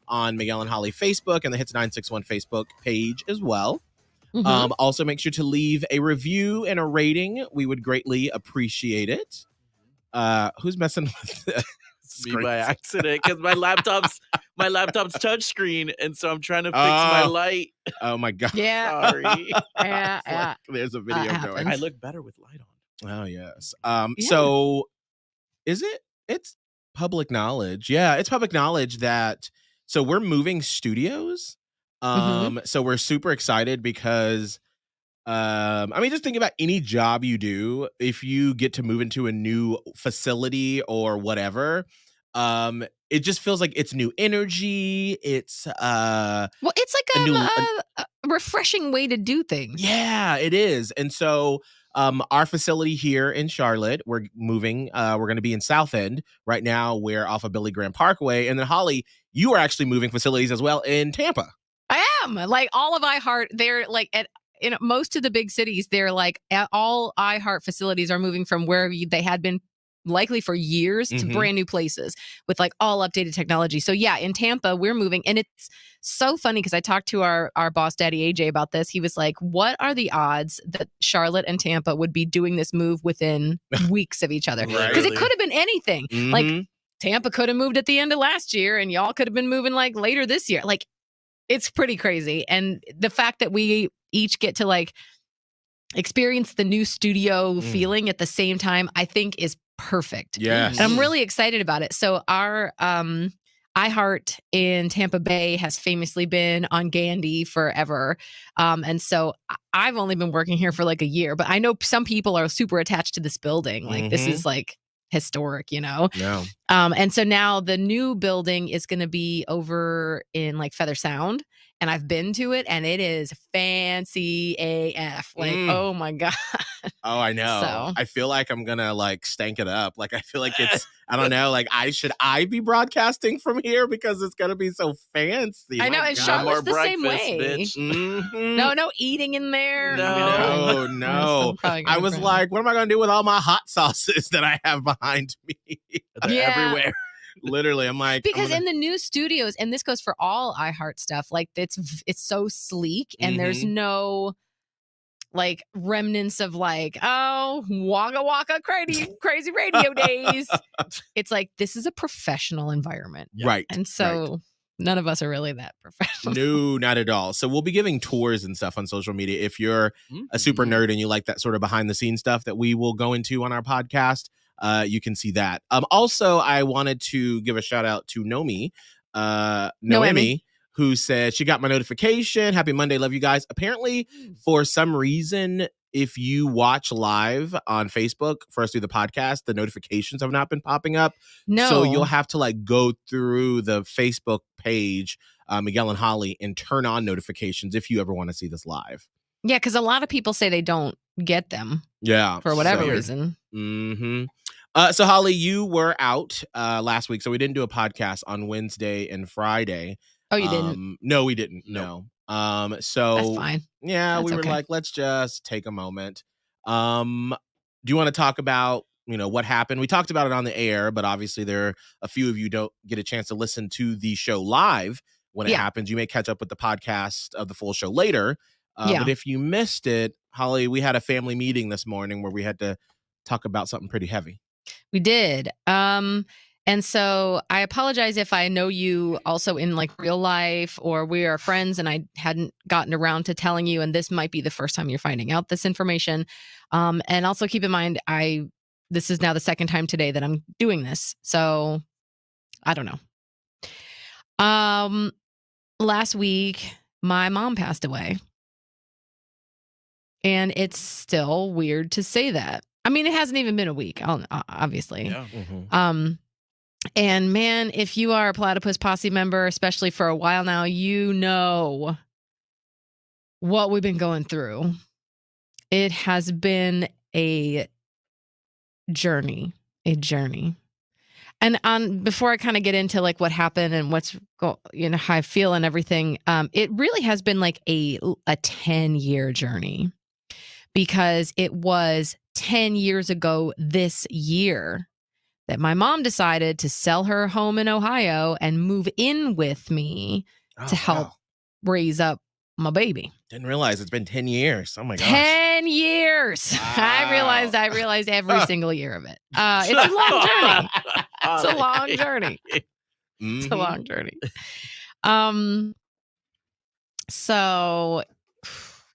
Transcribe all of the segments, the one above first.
on Miguel and Holly Facebook and the Hits 961 Facebook page as well. Mm-hmm. Also, make sure to leave a review and a rating. We would greatly appreciate it. Who's messing with the Me by accident because my laptop's touchscreen, and so I'm trying to fix my light. Oh my god! Yeah. Sorry. Yeah. There's a video going. I look better with light on. Oh yes. So is it? It's public knowledge. Yeah, it's public knowledge that. So we're moving studios. So we're super excited because. I mean, just think about any job you do. If you get to move into a new facility or whatever, it just feels like it's new energy. It's it's like a refreshing way to do things. Yeah, it is. And so our facility here in Charlotte, we're moving. We're going to be in South End right now. We're off of Billy Graham Parkway, and then Holly, you are actually moving facilities as well in Tampa. I am. Like all of iHeart, they're like in most of the big cities, they're like all iHeart facilities are moving from where they had been likely for years to brand new places with like all updated technology. So yeah, in Tampa, we're moving. And it's so funny because I talked to our boss daddy, AJ, about this. He was like, what are the odds that Charlotte and Tampa would be doing this move within weeks of each other? Because it could have been anything. Like Tampa could have moved at the end of last year and y'all could have been moving like later this year. Like it's pretty crazy. And the fact that we each get to like experience the new studio feeling at the same time, I think is perfect. Yes. And I'm really excited about it. So our iHeart in Tampa Bay has famously been on Gandy forever. And so I've only been working here for like a year, but I know some people are super attached to this building. Like this is like historic, you know? Yeah. And so now the new building is going to be over in like Feather Sound. And I've been to it and it is fancy AF. Like, oh my God. Oh, I know. So. I feel like I'm gonna like stank it up. Like I feel like it's I don't know, like I be broadcasting from here because it's gonna be so fancy. I know, and Charlotte's the same way. Bitch. No eating in there. No. I was like, what am I gonna do with all my hot sauces that I have behind me? They're everywhere. Literally, I'm like, because in the new studios, and this goes for all iHeart stuff, like it's so sleek and there's no like remnants of like, oh, waka crazy radio days. It's like, this is a professional environment. Right. And so none of us are really that professional. No, not at all. So we'll be giving tours and stuff on social media. If you're a super nerd and you like that sort of behind the scenes stuff that we will go into on our podcast, you can see that. Also, I wanted to give a shout out to Noemi, who said she got my notification. Happy Monday. Love you guys. Apparently, for some reason, if you watch live on Facebook for us through the podcast, the notifications have not been popping up. No. So you'll have to like go through the Facebook page, Miguel and Holly, and turn on notifications if you ever want to see this live. Yeah, because a lot of people say they don't get them. Yeah. For whatever reason. So Holly, you were out last week, so we didn't do a podcast on Wednesday and Friday. Oh, you didn't? No, we didn't. No. So that's fine. Yeah, that's we were like, let's just take a moment. Do you want to talk about, what happened? We talked about it on the air, but obviously there are a few of you don't get a chance to listen to the show live when it happens. You may catch up with the podcast of the full show later. But if you missed it, Holly, we had a family meeting this morning where we had to talk about something pretty heavy. We did. And so I apologize if I know you also in like real life or we are friends and I hadn't gotten around to telling you, and this might be the first time you're finding out this information. And also keep in mind, this is now the second time today that I'm doing this. So I don't know. Last week, my mom passed away. And it's still weird to say that. I mean, it hasn't even been a week, obviously. Yeah. And man, if you are a Platypus Posse member, especially for a while now, you know what we've been going through. It has been a journey. And before I kind of get into like what happened and how I feel and everything, it really has been like a 10-year journey, because it was 10 years ago this year that my mom decided to sell her home in Ohio and move in with me to help raise up my baby. Didn't realize it's been 10 years. Oh my gosh. 10 years. Wow. I realized every single year of it. It's a long journey. It's a long journey. It's a long journey. So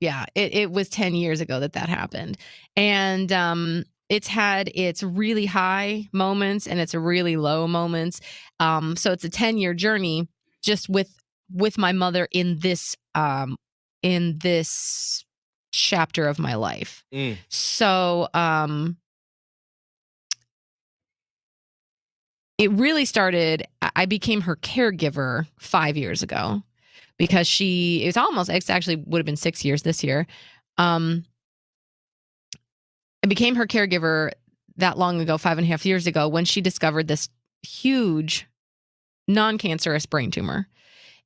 yeah, it was 10 years ago that happened. And it's had its really high moments and its really low moments. So it's a 10-year journey just with my mother in this chapter of my life. So it really started, I became her caregiver 5 years ago because it actually would have been 6 years this year. I became her caregiver that long ago, 5.5 years ago, when she discovered this huge non-cancerous brain tumor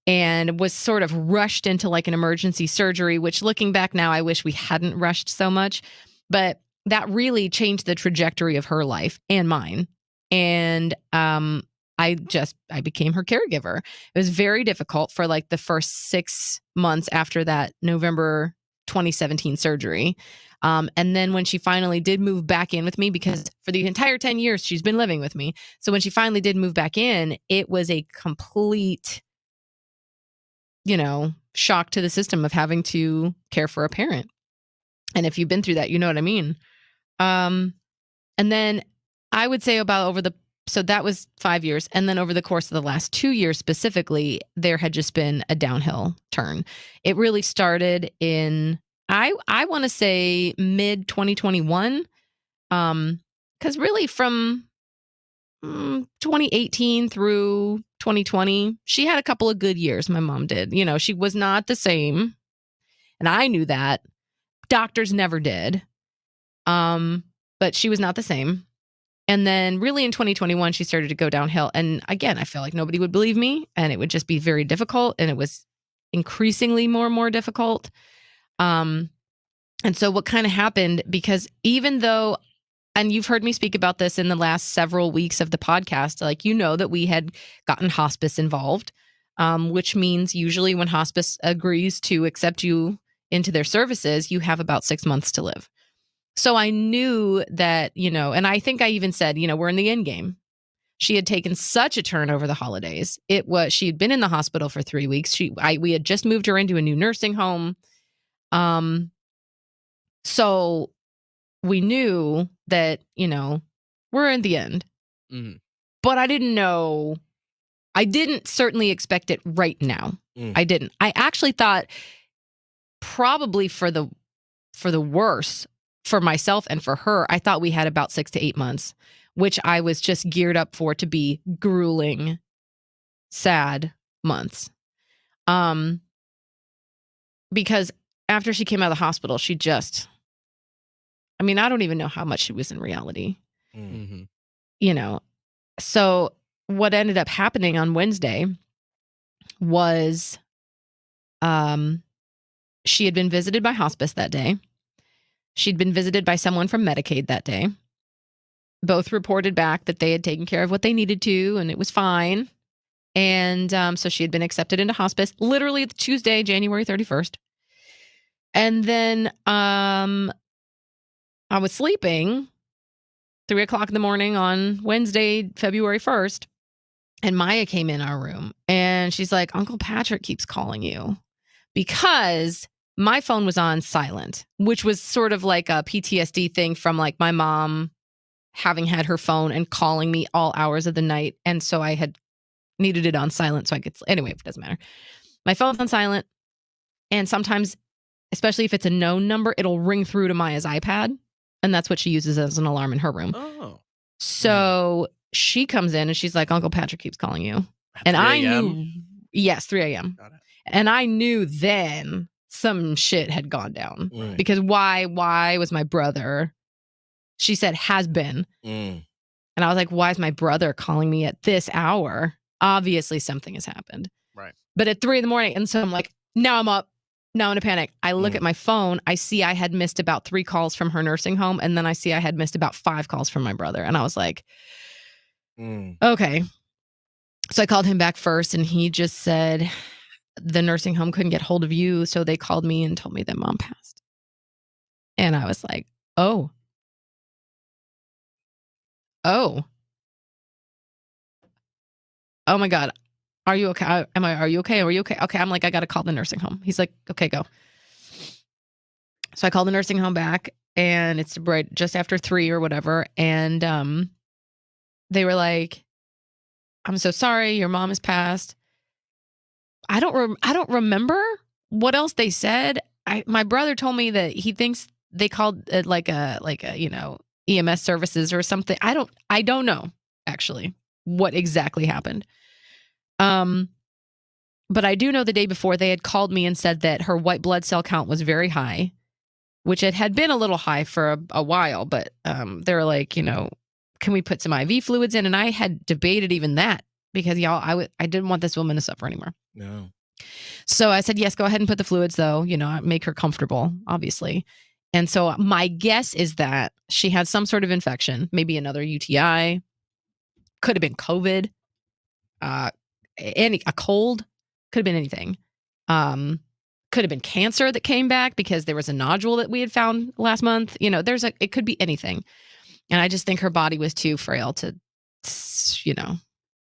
and was sort of rushed into like an emergency surgery, which looking back now, I wish we hadn't rushed so much, but that really changed the trajectory of her life and mine. And I became her caregiver. It was very difficult for like the first 6 months after that November 2017 surgery. And then when she finally did move back in with me, because for the entire 10 years she's been living with me. So when she finally did move back in, it was a complete, shock to the system of having to care for a parent. And if you've been through that, you know what I mean. And then I would say so that was 5 years. And then over the course of the last 2 years specifically, there had just been a downhill turn. It really started in, I want to say mid 2021. Because really from 2018 through 2020, she had a couple of good years. My mom did. She was not the same. And I knew that. Doctors never did. But she was not the same. And then really in 2021, she started to go downhill. And again, I feel like nobody would believe me and it would just be very difficult. And it was increasingly more and more difficult. And so what kind of happened, because even though, and you've heard me speak about this in the last several weeks of the podcast, like, that we had gotten hospice involved, which means usually when hospice agrees to accept you into their services, you have about 6 months to live. So I knew that, and I think I even said, we're in the end game. She had taken such a turn over the holidays. She had been in the hospital for 3 weeks. We had just moved her into a new nursing home. So we knew that, we're in the end. Mm-hmm. But I didn't certainly expect it right now. I didn't. I actually thought probably for the worse, for myself and for her, I thought we had about 6 to 8 months, which I was just geared up for to be grueling, sad months. Because after she came out of the hospital, she just, I don't even know how much she was in reality. Mm-hmm. So what ended up happening on Wednesday was she had been visited by hospice that day. She'd been visited by someone from Medicaid that day. Both reported back that they had taken care of what they needed to, and it was fine. And so she had been accepted into hospice literally Tuesday, January 31st. And then I was sleeping 3:00 in the morning on Wednesday, February 1st. And Maya came in our room and she's like, Uncle Patrick keeps calling you, because my phone was on silent, which was sort of like a PTSD thing from like my mom having had her phone and calling me all hours of the night. And so I had needed it on silent so I could, anyway, it doesn't matter. My phone's on silent. And sometimes, especially if it's a known number, it'll ring through to Maya's iPad. And that's what she uses as an alarm in her room. Oh. So she comes in and she's like, Uncle Patrick keeps calling you. And I knew, yes, 3 a.m. Got it. And I knew then some shit had gone down. Because why was my brother, she said, has been. And I was like, why is my brother calling me at this hour? Obviously something has happened. Right. But at 3 a.m, and so I'm like, now I'm up. Now I'm in a panic. I look at my phone. I see I had missed about 3 calls from her nursing home. And then I see I had missed about 5 calls from my brother. And I was like, Okay. So I called him back first, and he just said the nursing home couldn't get hold of you, so they called me and told me that mom passed. And I was like, oh. Oh my God. Are you okay? Are you okay? Are you okay? Okay. I'm like, I got to call the nursing home. He's like, okay, go. So I called the nursing home back, and it's right just after 3 or whatever. And they were like, I'm so sorry. Your mom has passed. I don't remember what else they said. My brother told me that he thinks they called it like a EMS services or something. I don't know actually what exactly happened. But I do know the day before they had called me and said that her white blood cell count was very high, which it had been a little high for a while. But they were like, can we put some IV fluids in? And I had debated even that because I didn't want this woman to suffer anymore. No. So I said, yes, go ahead and put the fluids though, make her comfortable, obviously. And so my guess is that she had some sort of infection, maybe another UTI, could have been COVID, a cold, could have been anything. Could have been cancer that came back because there was a nodule that we had found last month. It could be anything. And I just think her body was too frail to,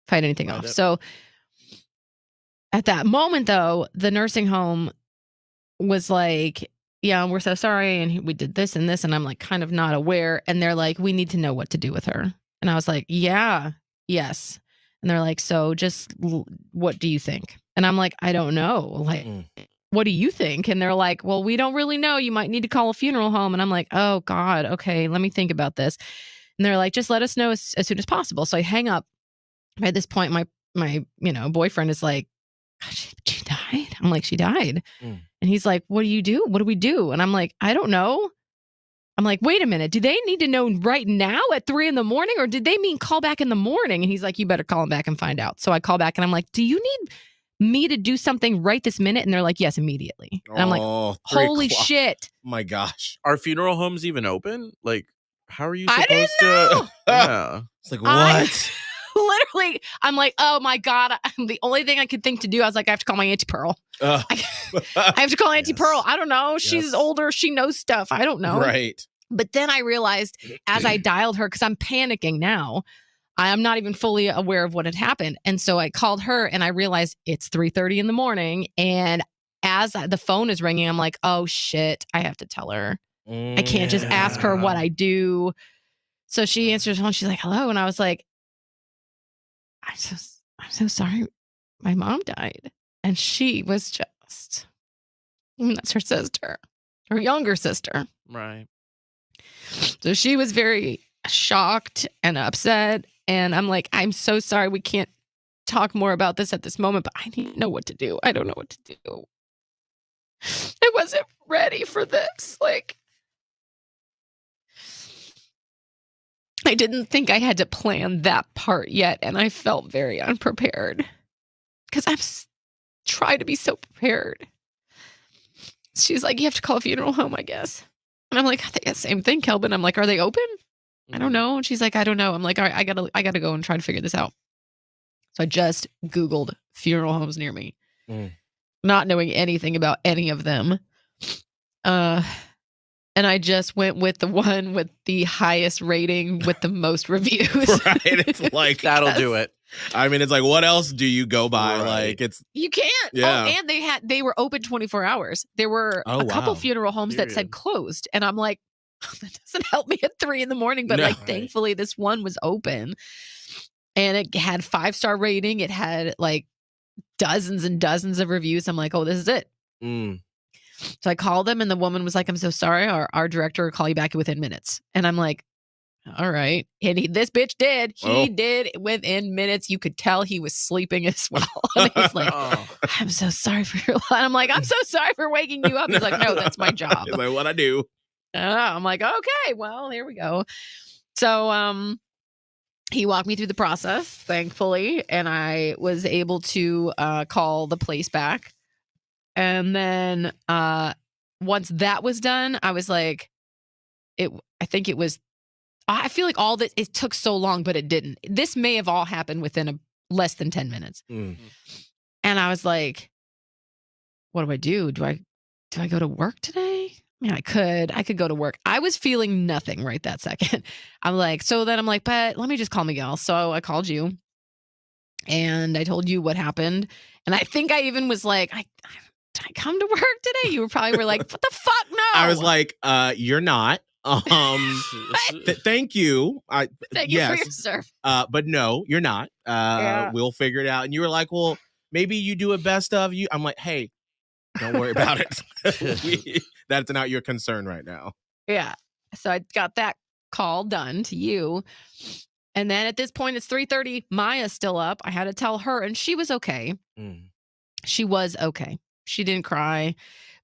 fight anything off. So at that moment, though, the nursing home was like, yeah, we're so sorry. And we did this and this. And I'm like, kind of not aware. And they're like, we need to know what to do with her. And I was like, yeah, yes. And they're like, so just what do you think? And I'm like, I don't know. Like, what do you think? And they're like, well, we don't really know. You might need to call a funeral home. And I'm like, oh God, okay, let me think about this. And they're like, just let us know as soon as possible. So I hang up. At this point, my boyfriend is like, she died. I'm like, she died. And he's like, what do you do? What do we do? And I'm like, I don't know. I'm like, wait a minute. Do they need to know right now at 3 a.m, or did they mean call back in the morning? And he's like, you better call him back and find out. So I call back and I'm like, do you need me to do something right this minute? And they're like, yes, immediately. And I'm like, holy shit. My gosh. Are funeral homes even open? Like, how are you I supposed didn't know. to? Yeah. It's like, what? Literally, I'm like, oh my God. The only thing I could think to do, I was like, I have to call my Auntie Pearl. I have to call Auntie Pearl. I don't know. She's older. She knows stuff. I don't know. Right. But then I realized as I dialed her, because I'm panicking now, I am not even fully aware of what had happened. And so I called her and I realized it's 3:30 in the morning. And as the phone is ringing, I'm like, oh shit, I have to tell her. I can't just ask her what I do. So she answers the phone. She's like, hello. And I was like, I'm so sorry. My mom died. And she was just, that's her sister, her younger sister. Right. So she was very shocked and upset. And I'm like, I'm so sorry. We can't talk more about this at this moment, but I need to know what to do. I don't know what to do. I wasn't ready for this. Like, I didn't think I had to plan that part yet. And I felt very unprepared because I'm trying to be so prepared. She's like, you have to call a funeral home, I guess. And I'm like, I think the same thing, Kelvin. I'm like, are they open? I don't know. And she's like, I don't know. I'm like, all right, I gotta go and try to figure this out. So I just Googled funeral homes near me, not knowing anything about any of them. And I just went with the one with the highest rating with the most reviews. Right. It's like, that'll do it. I mean, it's like, what else do you go by? Like, it's you can't. Yeah. Oh, and they were open 24 hours. There were a couple funeral homes that said closed, and I'm like, that doesn't help me at 3 a.m. But thankfully, this one was open, and it had 5-star rating. It had like dozens and dozens of reviews. I'm like, oh, this is it. So I called them, and the woman was like, I'm so sorry. Our director will call you back within minutes. And I'm like, all right. And this bitch did. He did within minutes. You could tell he was sleeping as well. And he's like, I'm so sorry for your life. I'm like, I'm so sorry for waking you up. He's like, no, that's my job. He's like, what I do. I'm like, okay, well, here we go. So he walked me through the process, thankfully. And I was able to call the place back. And then once that was done, I was like, I think it was I feel like all that, it took so long, but it didn't. This may have all happened within less than 10 minutes. And I was like, what do I do? Do I go to work today? I mean, I could go to work. I was feeling nothing right that second. I'm like, but let me just call Miguel. So I called you and I told you what happened. And I think I even was like, did I come to work today? You probably were like, what the fuck? No. I was like, you're not. Thank you. Thank you for your service. But no, you're not. We'll figure it out. And you were like, well, maybe you do a best of you. I'm like, hey, don't worry about it. That's not your concern right now. Yeah. So I got that call done to you. And then at this point, it's 3:30. Maya's still up. I had to tell her, and she was okay. She was okay. She didn't cry,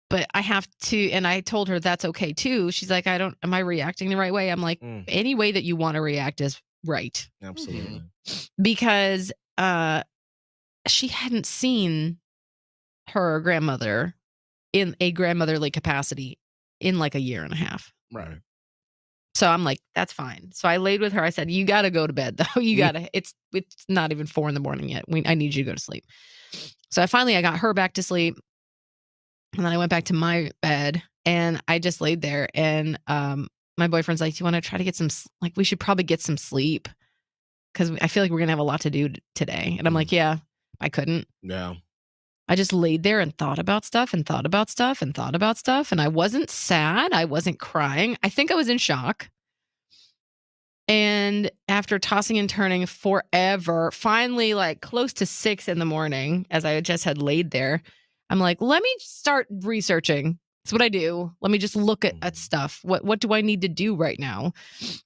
but I have to, and I told her that's okay too. She's like, am I reacting the right way? I'm like, any way that you want to react is right. Absolutely. Because she hadn't seen her grandmother in a grandmotherly capacity in like a year and a half. Right. So I'm like, that's fine. So I laid with her. I said, you got to go to bed though. You got to, it's not even 4 a.m. yet. I need you to go to sleep. So I got her back to sleep. And then I went back to my bed and I just laid there. And my boyfriend's like, do you want to try to get we should probably get some sleep. Cause I feel like we're going to have a lot to do today. And I'm like, yeah, I couldn't. Yeah. I just laid there and thought about stuff and thought about stuff and thought about stuff. And I wasn't sad. I wasn't crying. I think I was in shock. And after tossing and turning forever, finally, like close to 6 a.m, as I just had laid there, I'm like, let me start researching. That's what I do. Let me just look at stuff. What do I need to do right now?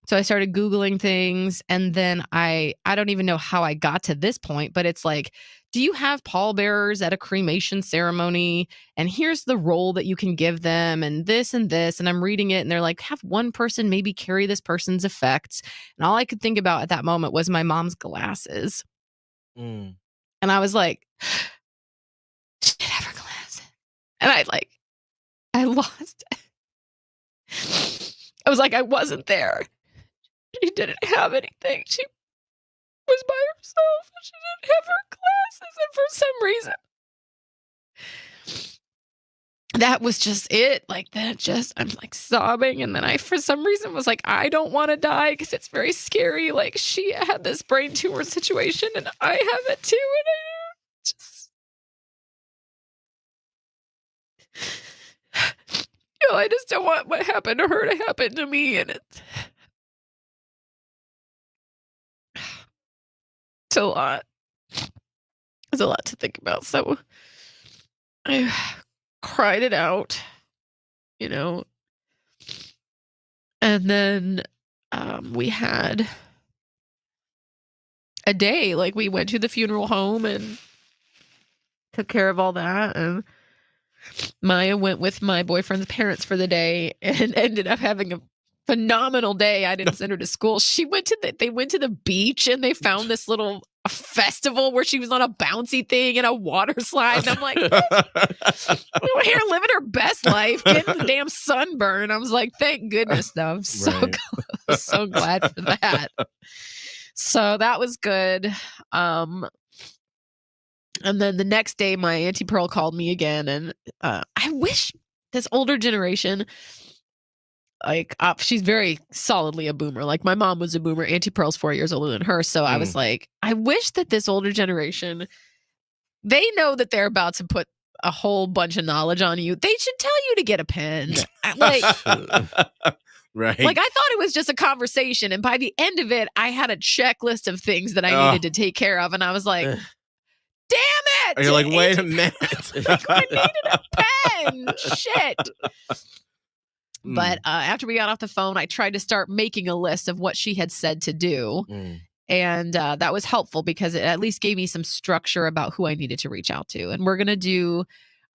So I started Googling things. And then I don't even know how I got to this point, but it's like, do you have pallbearers at a cremation ceremony? And here's the role that you can give them and this and this. And I'm reading it and they're like, have one person maybe carry this person's effects. And all I could think about at that moment was my mom's glasses. And I was like, she did have her glasses. And I lost it. I was like, I wasn't there. She didn't have anything. She was by herself and she didn't have her glasses. And for some reason, that was just it. I'm like sobbing. And then I, for some reason, was like, I don't want to die because it's very scary. Like she had this brain tumor situation and I have it too. And I just don't want what happened to her to happen to me. And it's a lot. It's a lot to think about. So I cried it out, and then we had a day, like we went to the funeral home and took care of all that. And Maya went with my boyfriend's parents for the day and ended up having a phenomenal day. I didn't send her to school. They went to the beach and they found this little festival where she was on a bouncy thing and a water slide. And I'm like, over here living her best life, getting the damn sunburn. I was like, thank goodness though. I'm so glad for that. So that was good. And then the next day, my Auntie Pearl called me again. And I wish this older generation, she's very solidly a boomer. Like my mom was a boomer. Auntie Pearl's 4 years older than her. So I was like, I wish that this older generation, they know that they're about to put a whole bunch of knowledge on you. They should tell you to get a pen. Right. Like I thought it was just a conversation. And by the end of it, I had a checklist of things that I needed to take care of. And I was like, damn it! And you're like, wait a minute. I needed a pen. Shit. But after we got off the phone, I tried to start making a list of what she had said to do. And that was helpful because it at least gave me some structure about who I needed to reach out to. And we're going to do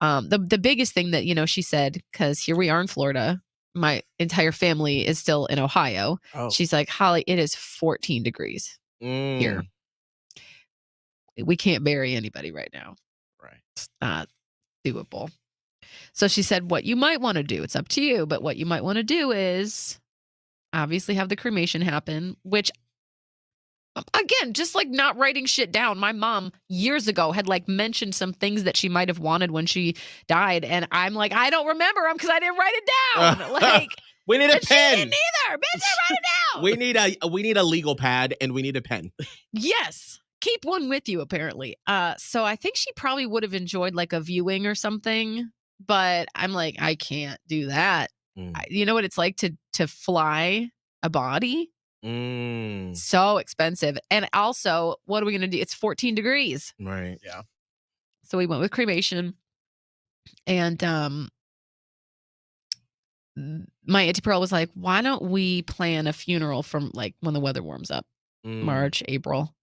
the biggest thing that, she said, because here we are in Florida. My entire family is still in Ohio. Oh. She's like, Holly, it is 14 degrees here. We can't bury anybody right now. Right. It's not doable. So she said, what you might want to do, it's up to you, but what you might want to do is obviously have the cremation happen, which again, just like not writing shit down. My mom years ago had like mentioned some things that she might have wanted when she died. And I'm like, I don't remember them because I didn't write it down. Like, we need a and she pen. didn't either. Bitch, I write it down. We need a legal pad and we need a pen. Yes. Keep one with you, apparently. So I think she probably would have enjoyed like a viewing or something. But I'm like, I can't do that. You know what it's like to fly a body? So expensive. And also, what are we going to do? It's 14 degrees. Right. Yeah. So we went with cremation. And my Auntie Pearl was like, why don't we plan a funeral from like when the weather warms up? March, April.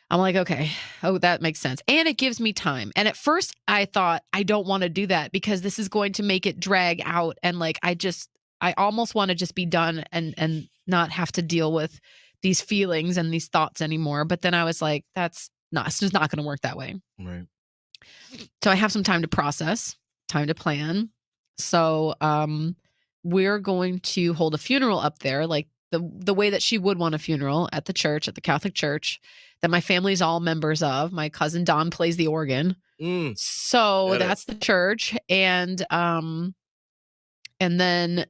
I'm like, okay. Oh, that makes sense. And it gives me time. And at first I thought, I don't want to do that because this is going to make it drag out. And like, I almost want to just be done and not have to deal with these feelings and these thoughts anymore. But then I was like, it's just not going to work that way. Right. So I have some time to process, time to plan. So we're going to hold a funeral up there, like the way that she would want a funeral at the church, at the Catholic church, that my family's all members of. My cousin Don plays the organ. So that's the church. And then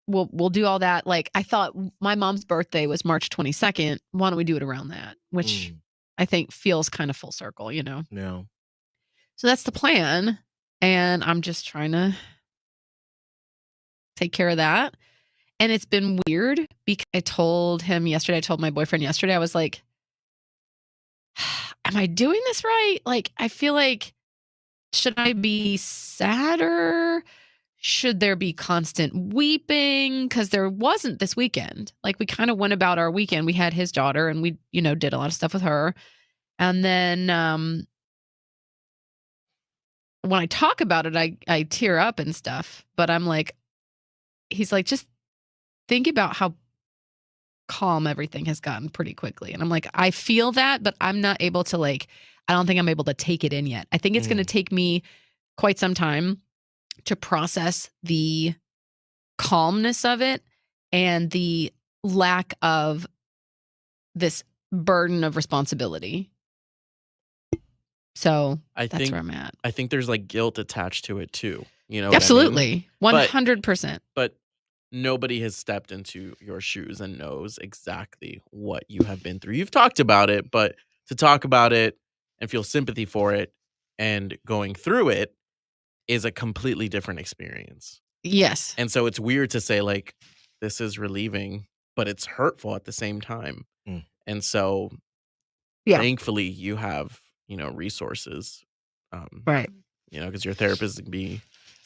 we'll do all that. Like, I thought my mom's birthday was March 22nd. Why don't we do it around that? Which I think feels kind of full circle, you know? No. So that's the plan. And I'm just trying to take care of that. And it's been weird because I told my boyfriend yesterday, I was like, am I doing this right? Like, I feel like, should I be sadder? Should there be constant weeping? Because there wasn't this weekend. Like, we kind of went about our weekend. We had his daughter and we, did a lot of stuff with her. And then when I talk about it, I tear up and stuff. But I'm like, he's like, just think about how calm everything has gotten pretty quickly. And I'm like, I feel that, but I'm not able to I don't think I'm able to take it in yet. I think it's going to take me quite some time to process the calmness of it and the lack of this burden of responsibility. So that's where I'm at. I think there's like guilt attached to it too. You know, absolutely. 100%. But nobody has stepped into your shoes and knows exactly what you have been through. You've talked about it, but to talk about it and feel sympathy for it and going through it is a completely different experience. Yes. And so it's weird to say like, this is relieving, but it's hurtful at the same time. And so thankfully you have, resources, right. Because your therapist is going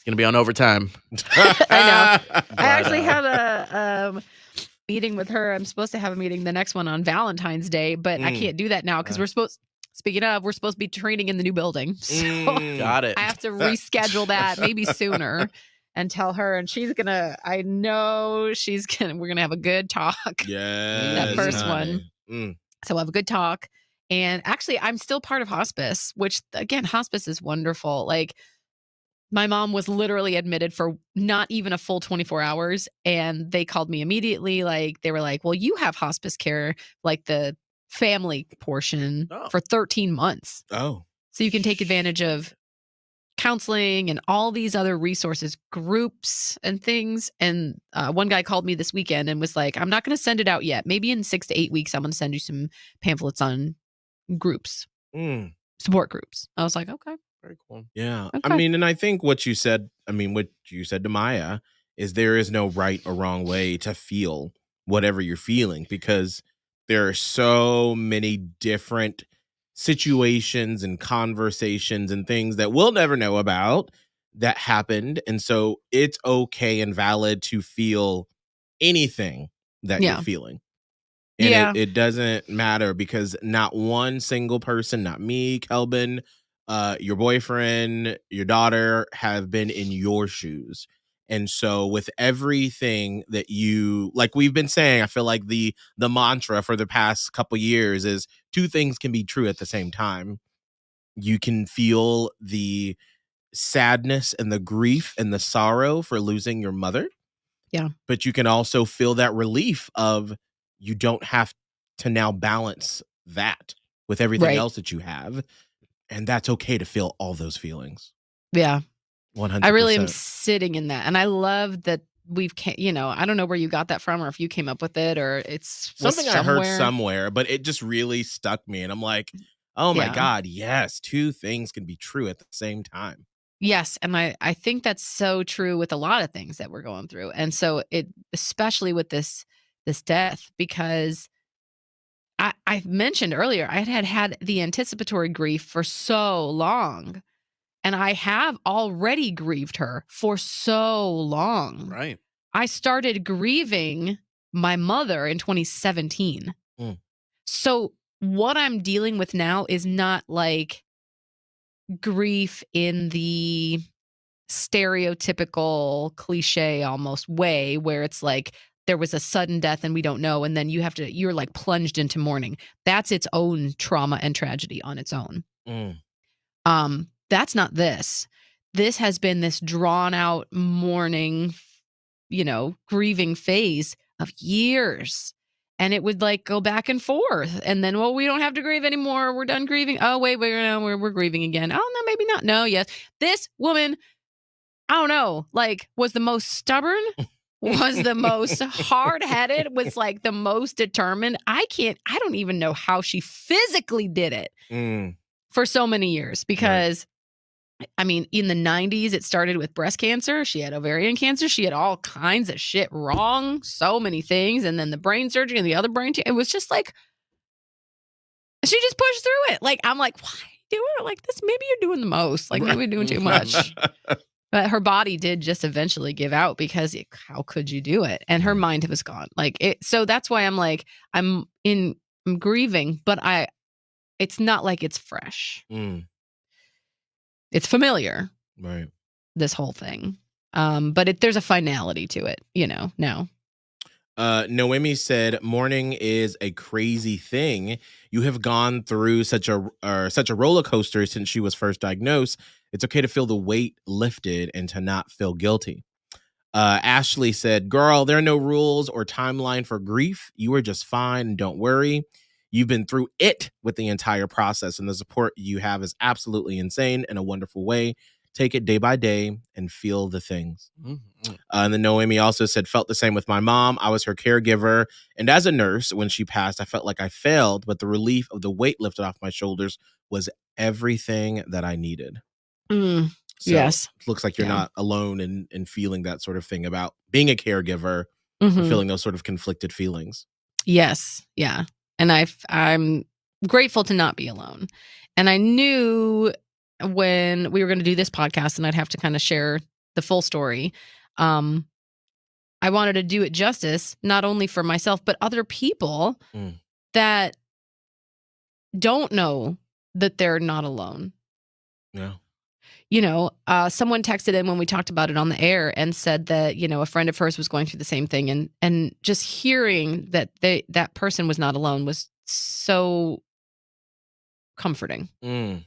to be on overtime. I know. I actually have a meeting with her. I'm supposed to have a meeting, the next one on Valentine's Day, but I can't do that now because we're supposed to be training in the new building. So got it. I have to reschedule that maybe sooner and tell her. And we're going to have a good talk. Yeah. That first one. So we'll have a good talk. And actually, I'm still part of hospice, which again, hospice is wonderful. Like, my mom was literally admitted for not even a full 24 hours. And they called me immediately. Like, they were like, well, you have hospice care, like the family portion for 13 months. Oh. So you can take advantage of counseling and all these other resources, groups and things. And one guy called me this weekend and was like, I'm not going to send it out yet. Maybe in 6 to 8 weeks, I'm going to send you some pamphlets on groups, support groups. I was like, okay. Very cool. Yeah. Okay. I mean, and I think what you said to Maya is there is no right or wrong way to feel whatever you're feeling, because there are so many different situations and conversations and things that we'll never know about that happened. And so it's okay and valid to feel anything that you're feeling. And it doesn't matter, because not one single person, not me, Kelvin, your boyfriend, your daughter, have been in your shoes. And so with everything that you, like we've been saying, I feel like the mantra for the past couple years is two things can be true at the same time. You can feel the sadness and the grief and the sorrow for losing your mother. Yeah. But you can also feel that relief of you don't have to now balance that with everything Right. else that you have. And that's okay to feel all those feelings. Yeah. 100%. I really am sitting in that. And I love that I don't know where you got that from or if you came up with it or it's something I heard somewhere, but it just really stuck me. And I'm like, oh my God, yes, two things can be true at the same time. Yes, and I think that's so true with a lot of things that we're going through. And so especially with this death, because I mentioned earlier, I had the anticipatory grief for so long, and I have already grieved her for so long. Right. I started grieving my mother in 2017. Mm. So what I'm dealing with now is not like grief in the stereotypical cliche almost way where it's like there was a sudden death and we don't know and then you're like plunged into mourning. That's its own trauma and tragedy on its own. That's not this. This has been this drawn out mourning, grieving phase of years. And it would like go back and forth. And then, well, we don't have to grieve anymore. We're done grieving. Oh, wait, we're grieving again. Oh, no, maybe not. No, yes. This woman, I don't know, like was the most stubborn, was the most hard-headed, was like the most determined. I don't even know how she physically did it for so many years because I mean, in the 90s, it started with breast cancer. She had ovarian cancer. She had all kinds of shit wrong. So many things. And then the brain surgery and the other it was just like, she just pushed through it. Like, I'm like, why are you doing it like this? Maybe you're doing the most. Like, maybe you're doing too much. But her body did just eventually give out because how could you do it? And her mind was gone. So that's why I'm like, I'm grieving, but it's not like it's fresh. It's familiar. Right. This whole thing. But there's a finality to it, now. Noemi said, mourning is a crazy thing. You have gone through such a roller coaster since she was first diagnosed. It's okay to feel the weight lifted and to not feel guilty. Ashley said, girl, there are no rules or timeline for grief. You are just fine. Don't worry. You've been through it with the entire process, and the support you have is absolutely insane in a wonderful way. Take it day by day and feel the things. And then Noemi also said, felt the same with my mom. I was her caregiver. And as a nurse, when she passed, I felt like I failed, but the relief of the weight lifted off my shoulders was everything that I needed. So yes. It looks like you're not alone in feeling that sort of thing about being a caregiver and feeling those sort of conflicted feelings. Yes. Yeah. And I'm grateful to not be alone. And I knew when we were going to do this podcast and I'd have to kind of share the full story, I wanted to do it justice, not only for myself, but other people that don't know that they're not alone. Yeah. Someone texted in when we talked about it on the air and said that, a friend of hers was going through the same thing. And just hearing that that person was not alone was so comforting. And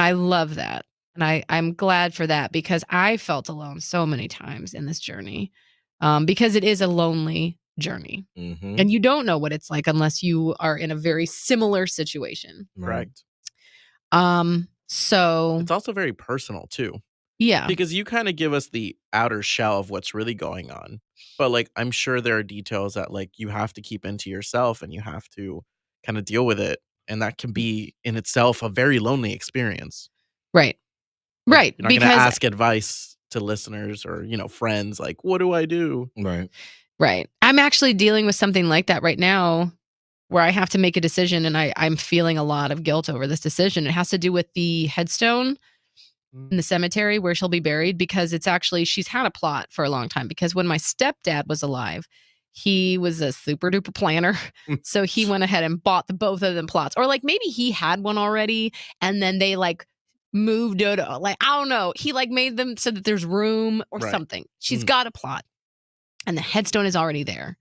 I love that. And I'm glad for that because I felt alone so many times in this journey because it is a lonely journey. And you don't know what it's like unless you are in a very similar situation. Correct. So it's also very personal too. Yeah. Because you kind of give us the outer shell of what's really going on. But like, I'm sure there are details that like you have to keep into yourself and you have to kind of deal with it. And that can be in itself a very lonely experience. Right. Like, right. You're not going to ask advice to listeners or, friends like, what do I do? Right. Right. I'm actually dealing with something like that right now where I have to make a decision and I'm feeling a lot of guilt over this decision. It has to do with the headstone in the cemetery where she'll be buried because she's had a plot for a long time because when my stepdad was alive, he was a super duper planner. So he went ahead and bought both of them plots or like maybe he had one already and then they like moved it. Like, I don't know. He like made them so that there's room or something. She's got a plot and the headstone is already there.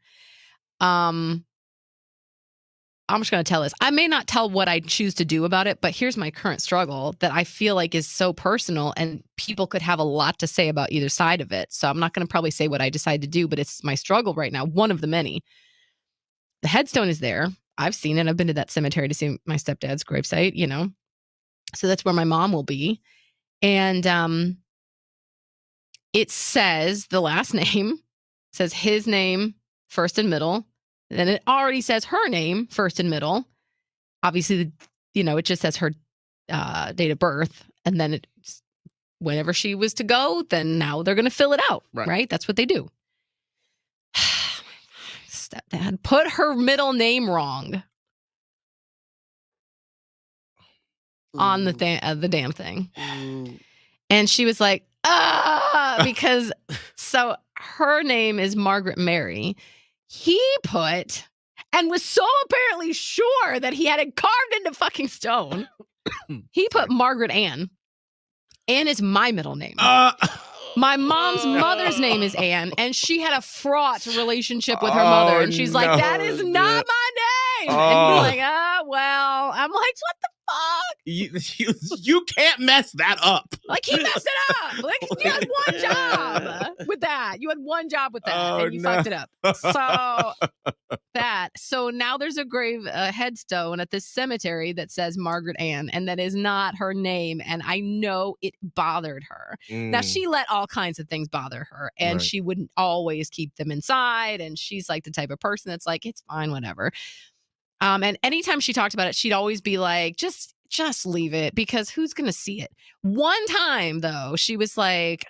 I'm just going to tell this. I may not tell what I choose to do about it, but here's my current struggle that I feel like is so personal and people could have a lot to say about either side of it. So I'm not going to probably say what I decide to do, but it's my struggle right now. One of the many. The headstone is there. I've seen it. I've been to that cemetery to see my stepdad's gravesite, you know. So that's where my mom will be. And it says the last name, says his name first and middle. Then it already says her name first and middle. Obviously, it just says her date of birth. And then whenever she was to go, then now they're going to fill it out, right? That's what they do. Stepdad put her middle name wrong on the damn thing. And she was like, because so her name is Margaret Mary. He put, and was so apparently sure that he had it carved into fucking stone. He put Margaret Ann. Ann is my middle name. My mom's mother's name is Ann, and she had a fraught relationship with her mother. And she's like, that is not my name. And we're like, well. I'm like, what the fuck? You can't mess that up. Like, he messed it up. Like, you had one job with that. You had one job with that, and you fucked it up. So now there's a headstone at this cemetery that says Margaret Ann, and that is not her name. And I know it bothered her. Now, she let all kinds of things bother her, and she wouldn't always keep them inside. And she's like the type of person that's like, it's fine, whatever. And anytime she talked about it, she'd always be like, just leave it, because who's going to see it? One time, though, she was like,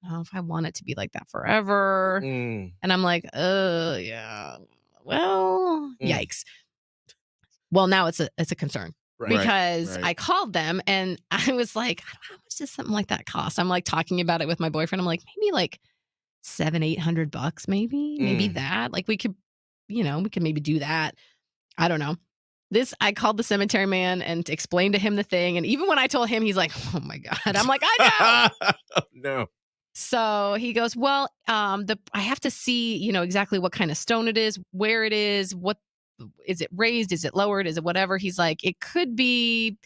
I don't know if I want it to be like that forever. And I'm like, yeah, well, yikes. Well, now it's a concern. Because I called them and I was like, how much does something like that cost? I'm like talking about it with my boyfriend. I'm like, maybe like $700-800, maybe that. Like we could maybe do that. I don't know. I called the cemetery man and explained to him the thing. And even when I told him, he's like, oh my God. I'm like, I know. No. So he goes, well, I have to see, exactly what kind of stone it is, where it is, what is it raised? Is it lowered? Is it whatever? He's like, it could be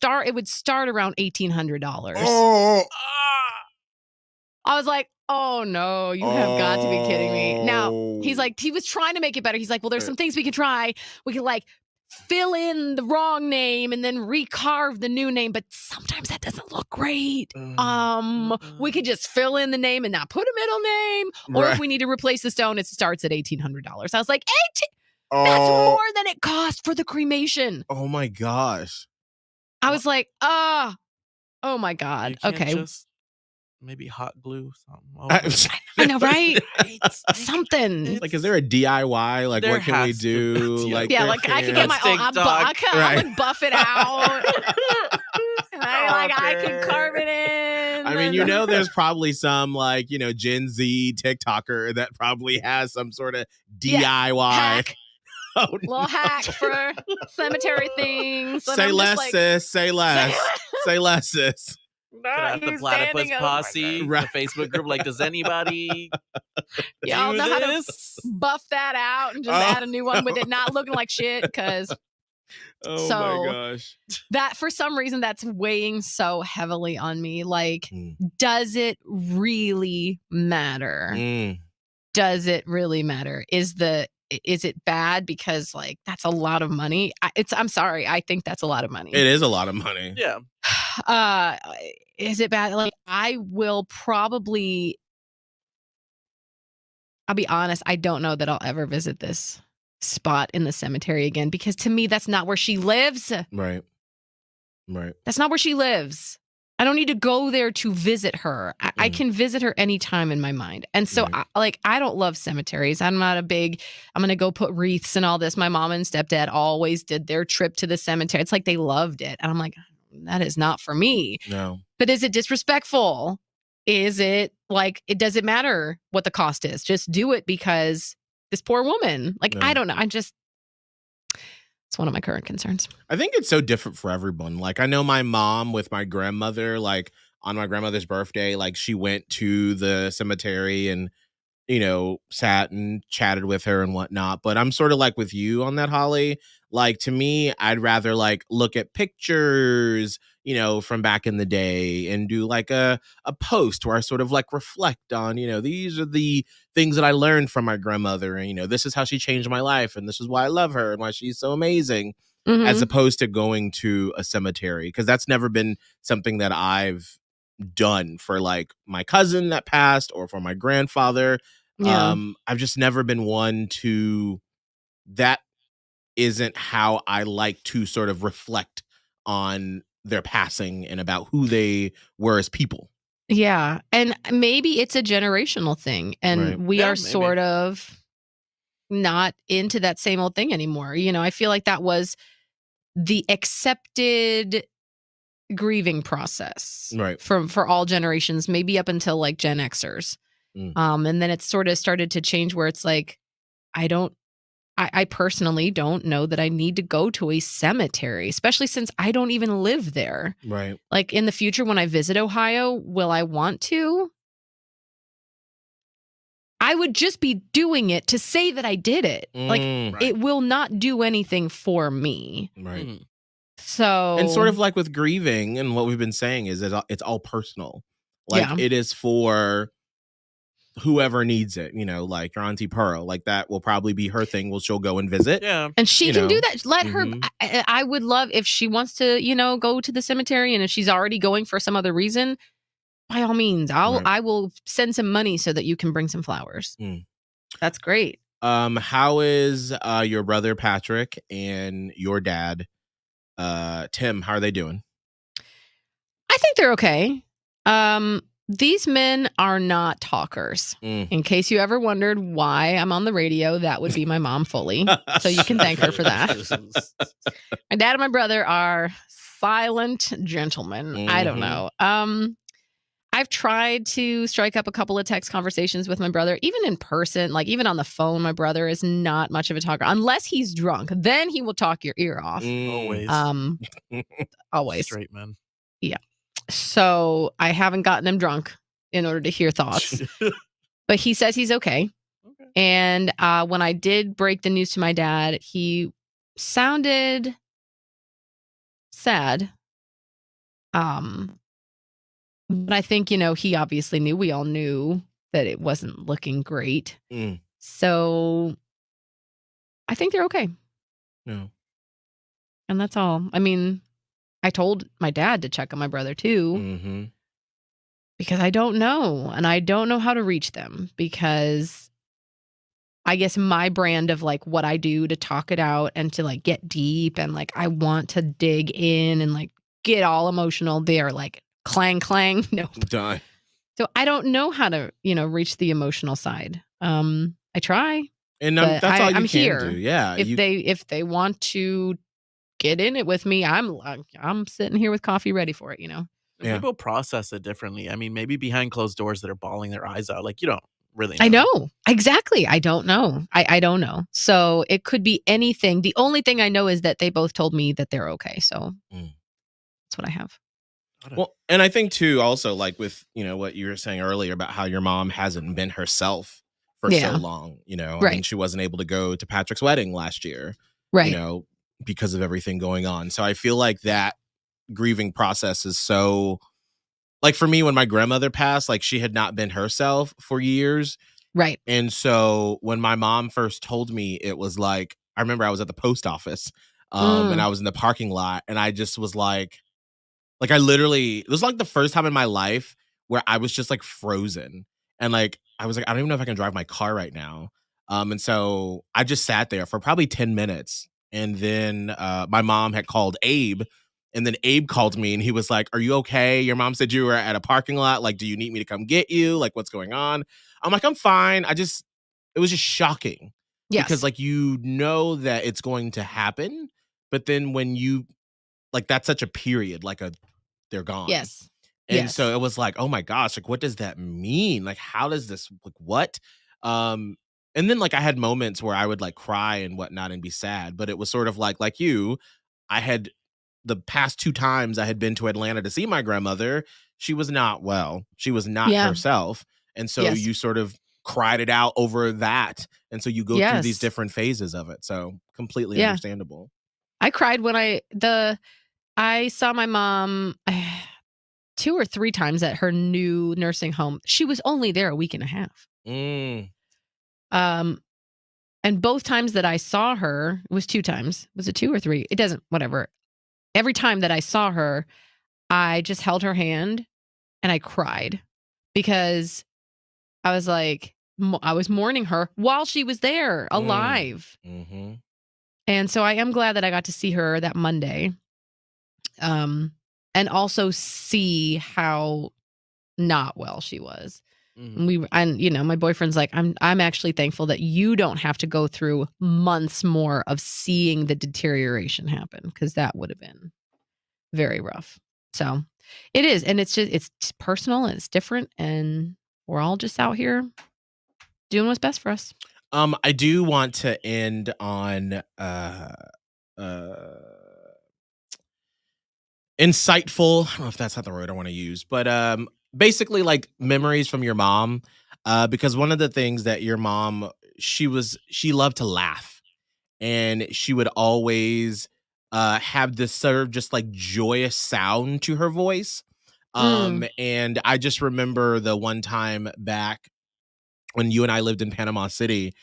it would start around $1,800. Oh. I was like, oh no, you have got to be kidding me. Now, he's like, he was trying to make it better. He's like, well, there's some things we can try. We can like fill in the wrong name and then recarve the new name, but sometimes that doesn't look great. We could just fill in the name and not put a middle name. Or if we need to replace the stone, it starts at $1,800. I was like, that's more than it cost for the cremation. Oh my gosh. I was like, oh my God. Okay. Just maybe hot glue something. I know, right? Something. Like, is there a DIY? Like, what can we do? Like, yeah, like I can get my own. I would buff it out. I can carve it in. I mean, there's probably some like, Gen Z TikToker that probably has some sort of DIY. Hack. Little hack for cemetery things. Say less, sis. Say less. Say less, sis. Have the platypus posse, the Facebook group. Like, does anybody y'all do know this? How to buff that out and just add a new one with it not looking like shit? Because my gosh, that for some reason that's weighing so heavily on me. Like, does it really matter? Does it really matter? Is it bad because like that's a lot of money? I'm sorry, I think that's a lot of money. It is a lot of money. Yeah. Is it bad? Like, I will probably, I'll be honest, I don't know that I'll ever visit this spot in the cemetery again, because to me that's not where she lives. Right. That's not where she lives. I don't need to go there to visit her. I can visit her anytime in my mind. And so I don't love cemeteries. I'm not I'm going to go put wreaths and all this. My mom and stepdad always did their trip to the cemetery. It's like they loved it. And I'm like, that is not for me. No. But is it disrespectful? Is it like, it doesn't matter what the cost is. Just do it because this poor woman, like, I don't know. It's one of my current concerns. I think it's so different for everyone. Like, I know my mom with my grandmother, like on my grandmother's birthday, like she went to the cemetery and, sat and chatted with her and whatnot. But I'm sort of like with you on that, Holly. Like, to me, I'd rather like look at pictures, from back in the day and do like a post where I sort of like reflect on, these are the things that I learned from my grandmother. And, this is how she changed my life. And this is why I love her and why she's so amazing, as opposed to going to a cemetery. Because that's never been something that I've done for like my cousin that passed or for my grandfather. Yeah. I've just never been one to, that isn't how I like to sort of reflect on their passing and about who they were as people. Yeah. And maybe it's a generational thing. And Right. we Yeah, are maybe. sort of not into that same old thing anymore. I feel like that was the accepted grieving process Right. for all generations, maybe up until like Gen Xers. And then it's sort of started to change where it's like, I personally don't know that I need to go to a cemetery, especially since I don't even live there. Right. Like in the future, when I visit Ohio, will I want to? I would just be doing it to say that I did it. Like, Right. it will not do anything for me. Right. So, And sort of like with grieving, and what we've been saying is that it's all personal. Like, Yeah. it is for whoever needs it, like your Auntie Pearl, like that will probably be her thing. She'll go and visit. Yeah. And she can do that. Let her. Mhm. I would love if she wants to, go to the cemetery, and if she's already going for some other reason, by all means, Right. I will send some money so that you can bring some flowers. That's great. How is your brother Patrick and your dad Tim? How are they doing? I think they're okay. These men are not talkers. In case you ever wondered why I'm on the radio, that would be my mom fully. So you can thank her for that. My dad and my brother are silent gentlemen. I don't know. I've tried to strike up a couple of text conversations with my brother, even in person, like even on the phone. My brother is not much of a talker unless he's drunk. Then he will talk your ear off. Always. Always. Straight man. Yeah. So I haven't gotten him drunk in order to hear thoughts, but he says he's okay. And when I did break the news to my dad, he sounded sad. But I think, he obviously knew, we all knew that it wasn't looking great. So I think they're okay. No. And that's all. I mean, I told my dad to check on my brother too, because I don't know. And I don't know how to reach them, because I guess my brand of like what I do to talk it out and to like get deep and like I want to dig in and like get all emotional, they are like clang clang. Nope. Done. So I don't know how to, reach the emotional side. I try. And that's all you I'm can here. do. Yeah. If they want to get in it with me, I'm sitting here with coffee ready for it, And Yeah. people process it differently. I mean, maybe behind closed doors that are bawling their eyes out. Like, you don't really know. I know. Exactly. I don't know. I don't know. So it could be anything. The only thing I know is that they both told me that they're okay. So that's what I have. Well, and I think too, also like with, what you were saying earlier about how your mom hasn't been herself for so long, I mean, she wasn't able to go to Patrick's wedding last year, Right. because of everything going on. So I feel like that grieving process is so, like for me, when my grandmother passed, like she had not been herself for years. Right. And so when my mom first told me, it was like, I remember I was at the post office and I was in the parking lot and I just was like I literally, it was like the first time in my life where I was just like frozen. And like, I was like, I don't even know if I can drive my car right now. And so I just sat there for probably 10 minutes. And then my mom had called Abe. And then Abe called me and he was like, "Are you okay? Your mom said you were at a parking lot. Like, do you need me to come get you? Like, what's going on?" I'm like, "I'm fine." It was just shocking. Yes. Because like, that it's going to happen. But then when that's such a period, they're gone. Yes. And so it was like, oh my gosh, like, what does that mean? Like, how does this, like, what? And then like I had moments where I would like cry and whatnot and be sad, but it was sort of like you, I had the past 2 times I had been to Atlanta to see my grandmother, she was not well. She was not herself. And so you sort of cried it out over that. And so you go through these different phases of it. So completely understandable. I cried when I saw my mom 2 or 3 times at her new nursing home. She was only there a week and a half. Um, and both times that I saw her, it was 2 times. Was it 2 or 3? It doesn't, whatever. Every time that I saw her, I just held her hand and I cried because I was like, I was mourning her while she was there, alive. Mm-hmm. And so I am glad that I got to see her that Monday. And also see how not well she was. And you know, my boyfriend's like, I'm actually thankful that you don't have to go through months more of seeing the deterioration happen, because that would have been very rough. So it is, and it's personal and it's different, and we're all just out here doing what's best for us. I do want to end on insightful. I don't know if that's not the word I want to use, but basically like memories from your mom. Because one of the things that your mom, she loved to laugh, and she would always have this sort of just like joyous sound to her voice. And I just remember the one time back when you and I lived in Panama City,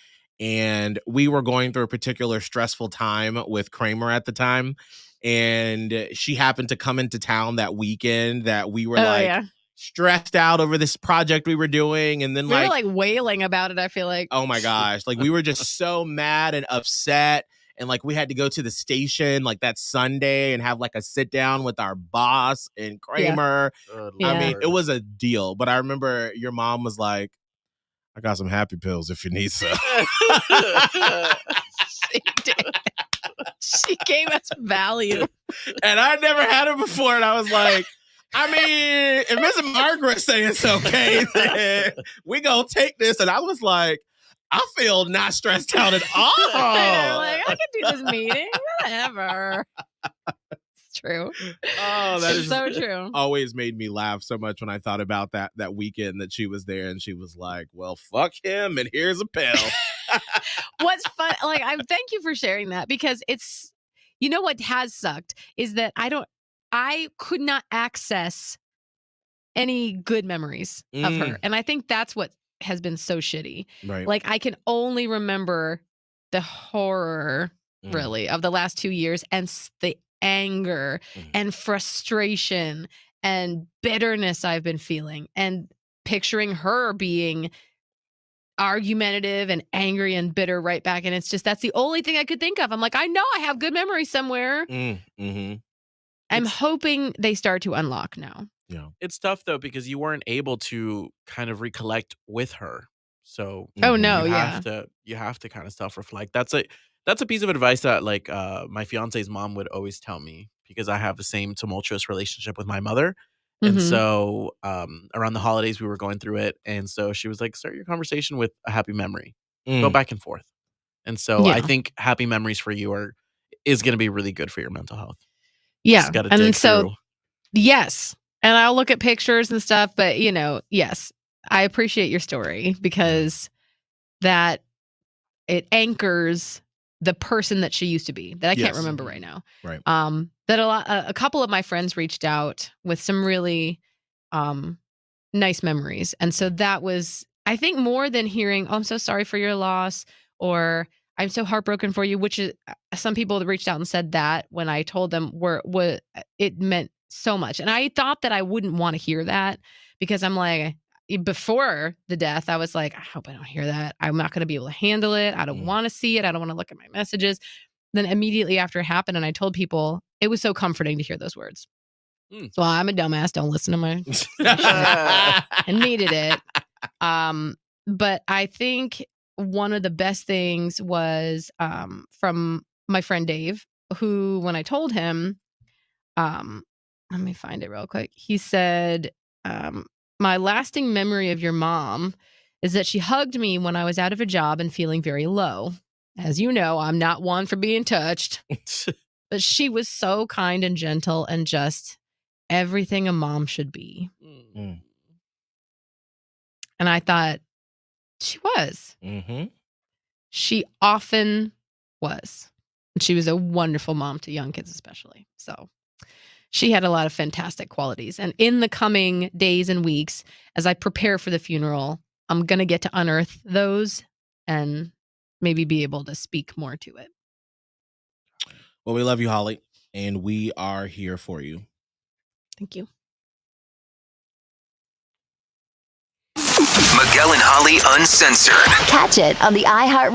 and we were going through a particular stressful time with Kramer at the time. And she happened to come into town that weekend that we were stressed out over this project we were doing. And then we were like wailing about it, I feel like. Oh my gosh. Like we were just so mad and upset. And like we had to go to the station like that Sunday and have like a sit down with our boss and Kramer. I mean, it was a deal. But I remember your mom was like, I got some happy pills if you need some. She did. She gave us value. And I never had it before. And I was like, I mean, if Mrs. Margaret's saying it's okay, then we gonna take this. And I was like, I feel not stressed out at all. Like, I can do this meeting. Whatever. It's true. Oh, that is so true. Always made me laugh so much when I thought about that weekend that she was there, and she was like, well, fuck him, and here's a pill. What's fun, like, I thank you for sharing that, because it's, you know what has sucked is that I could not access any good memories of her. And I think that's what has been so shitty. Right. Like, I can only remember the horror, really, of the last 2 years, and the anger and frustration and bitterness I've been feeling, and picturing her being argumentative and angry and bitter right back. And it's just, that's the only thing I could think of. I'm like, I know I have good memories somewhere. I'm hoping they start to unlock now. Yeah. It's tough though, because you weren't able to kind of recollect with her. So oh no, you have to kind of self-reflect. That's a piece of advice that like my fiance's mom would always tell me, because I have the same tumultuous relationship with my mother. And so around the holidays we were going through it, and so she was like, start your conversation with a happy memory. Go back and forth. And so I think happy memories for you is going to be really good for your mental health. Yeah. And so through. Yes. And I'll look at pictures and stuff, but you know, yes, I appreciate your story, because that it anchors the person that she used to be, that I can't remember right now. Right. That a couple of my friends reached out with some really nice memories. And so that was, I think, more than hearing, oh, I'm so sorry for your loss, or I'm so heartbroken for you, which is, some people that reached out and said that when I told them what it meant so much. And I thought that I wouldn't want to hear that, because I'm like, before the death, I was like, I hope I don't hear that. I'm not going to be able to handle it. I don't want to see it. I don't want to look at my messages. Then immediately after it happened, and I told people, it was so comforting to hear those words. So I'm a dumbass. Don't listen to my and needed it. But I think one of the best things was from my friend Dave, who, when I told him, let me find it real quick. He said, my lasting memory of your mom is that she hugged me when I was out of a job and feeling very low. As you know, I'm not one for being touched. But she was so kind and gentle and just everything a mom should be. And I thought, she was. She often was. She was a wonderful mom to young kids, especially. So she had a lot of fantastic qualities. And in the coming days and weeks, as I prepare for the funeral, I'm going to get to unearth those and maybe be able to speak more to it. Well, we love you, Holly, and we are here for you. Thank you. Miguel and Holly Uncensored. Catch it on the iHeart